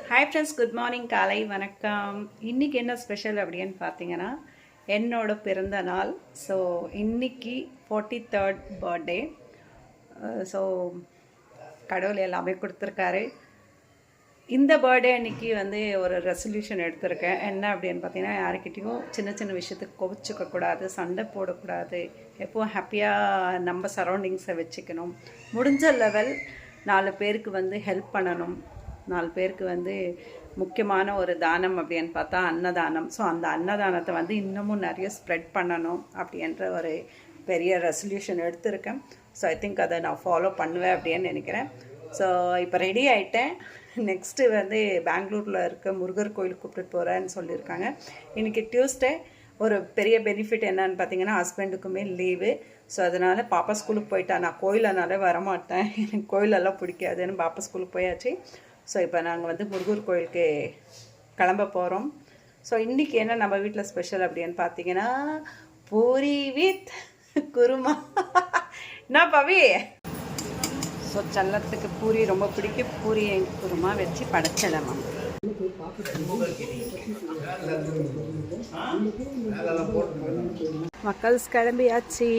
Hi friends, good morning, காலை வணக்கம். இன்றைக்கி என்ன ஸ்பெஷல் அப்படின்னு பார்த்தீங்கன்னா, என்னோட பிறந்த நாள். ஸோ இன்றைக்கி 43rd பர்த்டே. ஸோ கடவுள் எல்லாமே கொடுத்துருக்காரு. இந்த பர்த்டே அன்றைக்கி ஒரு ரெசல்யூஷன் எடுத்திருக்கேன். என்ன அப்படின்னு பார்த்தீங்கன்னா, யாருக்கிட்டேயும் சின்ன சின்ன விஷயத்துக்கு கோவிச்சுக்கக்கூடாது, சண்டை போடக்கூடாது, எப்போவும் ஹாப்பியாக நம்ம சரௌண்டிங்ஸை வச்சுக்கணும். முடிஞ்ச லெவல் 4 பேருக்கு ஹெல்ப் பண்ணணும். 4 பேருக்கு முக்கியமான ஒரு தானம் அப்படின்னு பார்த்தா அன்னதானம். ஸோ அந்த அன்னதானத்தை இன்னமும் நிறைய ஸ்ப்ரெட் பண்ணணும் அப்படின்ற ஒரு பெரிய ரெசல்யூஷன் எடுத்திருக்கேன். ஸோ ஐ திங்க் அதை நான் ஃபாலோ பண்ணுவேன் அப்படின்னு நினைக்கிறேன். ஸோ இப்போ ரெடி ஆகிட்டேன். நெக்ஸ்ட்டு பெங்களூரில் இருக்க முருகர் கோயிலுக்கு கூப்பிட்டு போகிறேன்னு சொல்லியிருக்காங்க. இன்றைக்கி டியூஸ்டே. ஒரு பெரிய பெனிஃபிட் என்னன்னு பார்த்தீங்கன்னா, ஹஸ்பண்டுக்குமே லீவு. ஸோ அதனால் பாப்பா ஸ்கூலுக்கு போயிட்டா. நான் கோயிலனாலே வரமாட்டேன், எனக்கு கோயிலெல்லாம் பிடிக்காதுன்னு பாப்பா ஸ்கூலுக்கு போயாச்சு. ஸோ இப்போ நாங்கள் முருகர் கோயிலுக்கு கிளம்ப போகிறோம். ஸோ இன்றைக்கி என்ன நம்ம வீட்டில் ஸ்பெஷல் அப்படின்னு பார்த்தீங்கன்னா, பூரி வித் குருமா. என்ன பவி? ஸோ செல்லத்துக்கு பூரி ரொம்ப பிடிக்கும். பூரி குருமா வச்சு படைச்சிடலாம். மக்கள்ஸ் கிளம்பியாச்சு.